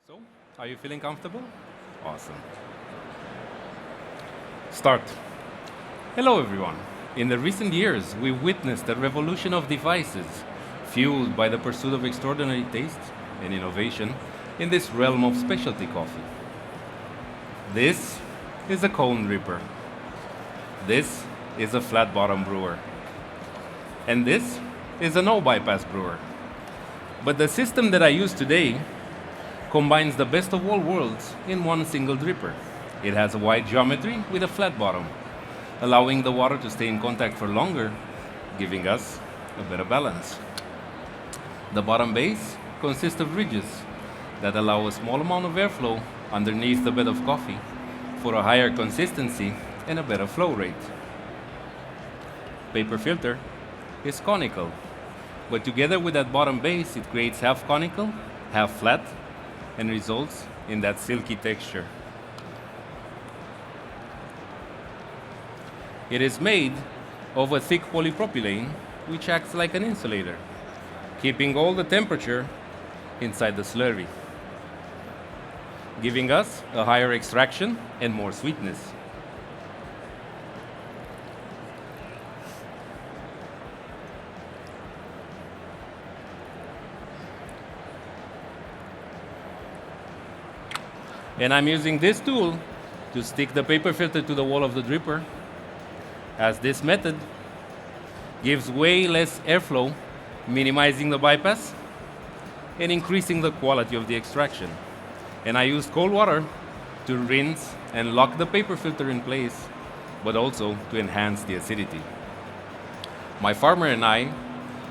So, are you feeling comfortable? Awesome. Start. Hello, everyone. In the recent years, we witnessed a revolution of devices fueled by the pursuit of extraordinary taste and innovation in this realm of specialty coffee. This is a cone dripper. This is a flat bottom brewer. And this is a no bypass brewer. But the system that I use today combines the best of all worlds in one single dripper. It has a wide geometry with a flat bottom, allowing the water to stay in contact for longer, giving us a better balance. The bottom base consists of ridges that allow a small amount of airflow underneath the bed of coffee for a higher consistency and a better flow rate. Paper filter is conical, but together with that bottom base, it creates half conical, half flat, and results in that silky texture. It is made of a thick polypropylene, which acts like an insulator, keeping all the temperature inside the slurry, giving us a higher extraction and more sweetness. And I'm using this tool to stick the paper filter to the wall of the dripper, as this method gives way less airflow, minimizing the bypass and increasing the quality of the extraction. And I use cold water to rinse and lock the paper filter in place, but also to enhance the acidity. My farmer and I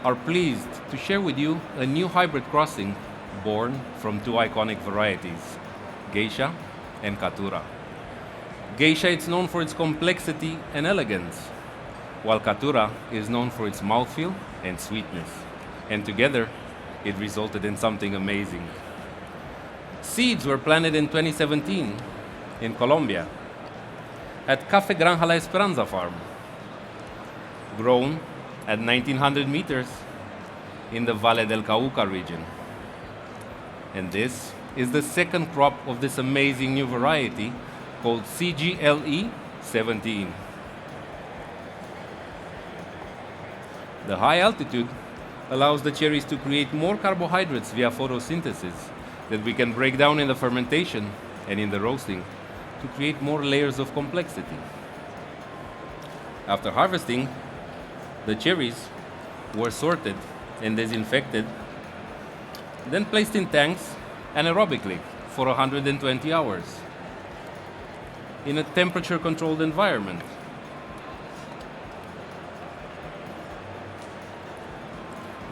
are pleased to share with you a new hybrid crossing born from two iconic varieties, Geisha and Caturra. Geisha is known for its complexity and elegance, while Caturra is known for its mouthfeel and sweetness. And together, it resulted in something amazing. Seeds were planted in 2017 in Colombia at Café Granja La Esperanza farm, grown at 1900 meters in the Valle del Cauca region. And this is the second crop of this amazing new variety called CGLE 17. The high altitude allows the cherries to create more carbohydrates via photosynthesis that we can break down in the fermentation and in the roasting to create more layers of complexity. After harvesting, the cherries were sorted and disinfected, then placed in tanks anaerobically for 120 hours in a temperature-controlled environment.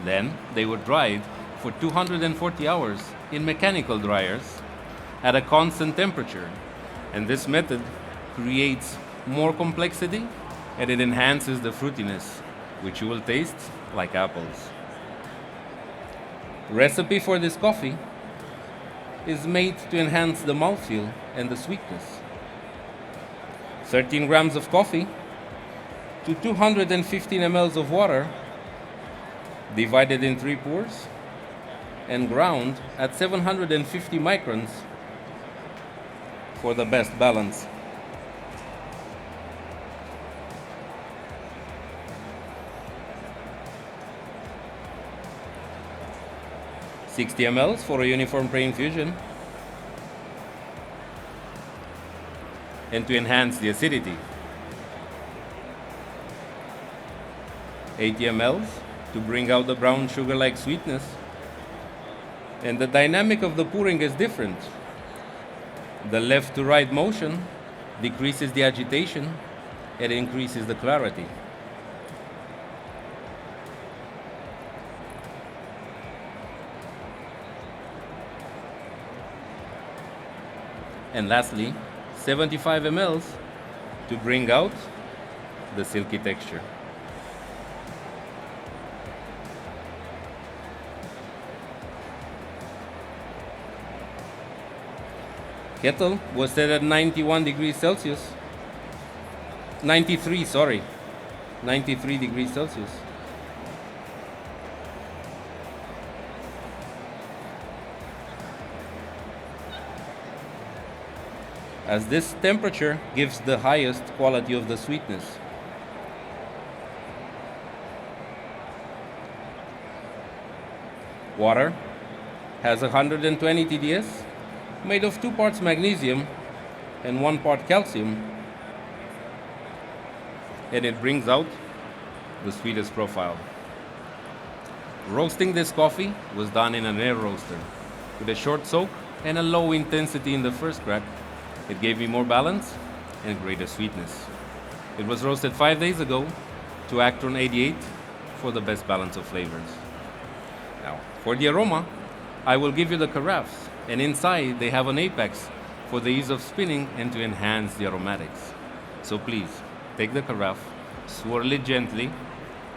Then they were dried for 240 hours in mechanical dryers at a constant temperature, and this method creates more complexity and it enhances the fruitiness, which you will taste like apples. Recipe for this coffee is made to enhance the mouthfeel and the sweetness. 13 grams of coffee to 215 ml of water, divided in 3 pours, and ground at 750 microns for the best balance. $60 ml for a uniform pre-infusion, and to enhance the acidity. 80 ml to bring out the brown sugar-like sweetness. And the dynamic of the pouring is different. The left to right motion decreases the agitation and increases the clarity. And lastly, 75 ml to bring out the silky texture. Kettle was set at 91 degrees Celsius. 93 degrees Celsius. as this temperature gives the highest quality of the sweetness. Water has 120 TDS, made of 2 parts magnesium and 1 part calcium, and it brings out the sweetest profile. Roasting this coffee was done in an air roaster with a short soak and a low intensity in the first crack. It gave me more balance and greater sweetness. It was roasted 5 days ago to Actron 88 for the best balance of flavors. Now, for the aroma, I will give you the carafes, and inside they have an apex for the ease of spinning and to enhance the aromatics. So please, take the carafe, swirl it gently,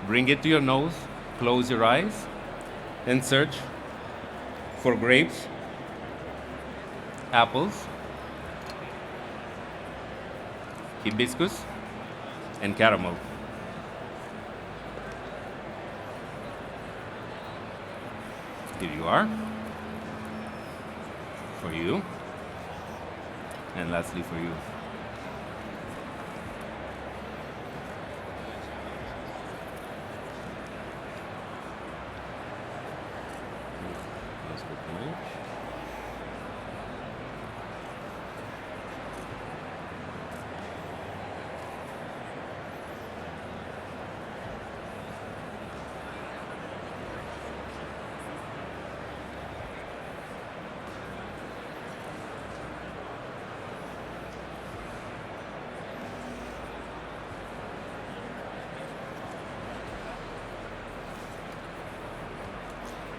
bring it to your nose, close your eyes, and search for grapes, apples, hibiscus, and caramel. Here you are. For you. And lastly for you.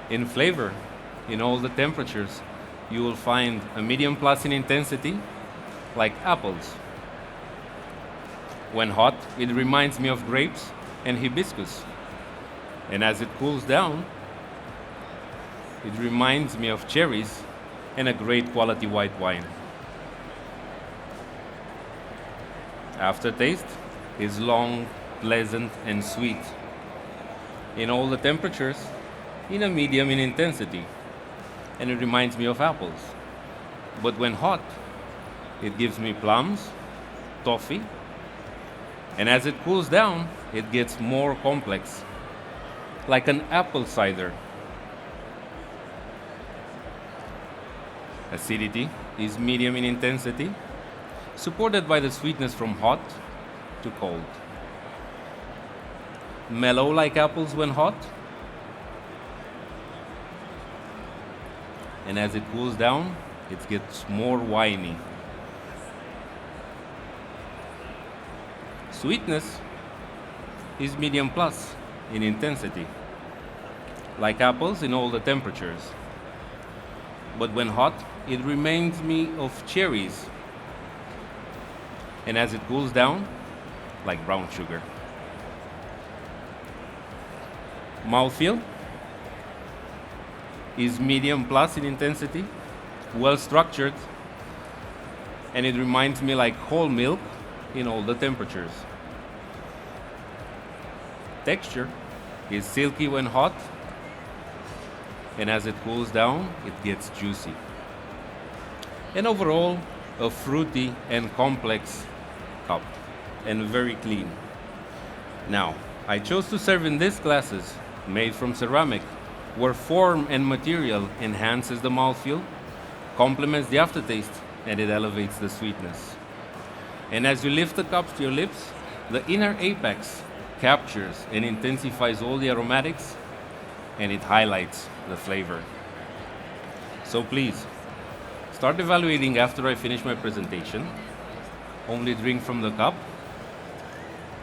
In flavor, in all the temperatures, you will find a medium plus in intensity, like apples. When hot, it reminds me of grapes and hibiscus. And as it cools down, it reminds me of cherries and a great quality white wine. Aftertaste is long, pleasant, and sweet. In all the temperatures, in a medium in intensity, and it reminds me of apples. But when hot, it gives me plums, toffee, and as it cools down, it gets more complex, like an apple cider. Acidity is medium in intensity, supported by the sweetness from hot to cold. Mellow like apples when hot, and as it cools down, it gets more winey. Sweetness is medium plus in intensity, like apples in all the temperatures. But when hot, it reminds me of cherries, and as it cools down, like brown sugar. Mouthfeel is medium plus in intensity, well structured, and it reminds me like whole milk in all the temperatures. Texture is silky when hot, and as it cools down, it gets juicy. And overall, a fruity and complex cup, and very clean. Now, I chose to serve in these glasses made from ceramic, where form and material enhances the mouthfeel, complements the aftertaste, and it elevates the sweetness. And as you lift the cup to your lips, the inner apex captures and intensifies all the aromatics, and it highlights the flavor. So please, start evaluating after I finish my presentation. Only drink from the cup,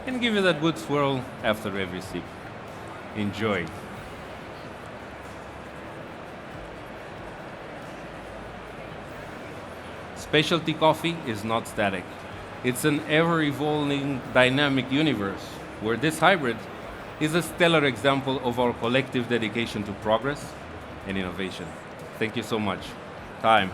and give it a good swirl after every sip. Enjoy. Specialty coffee is not static. It's an ever-evolving, dynamic universe where this hybrid is a stellar example of our collective dedication to progress and innovation. Thank you so much. Time.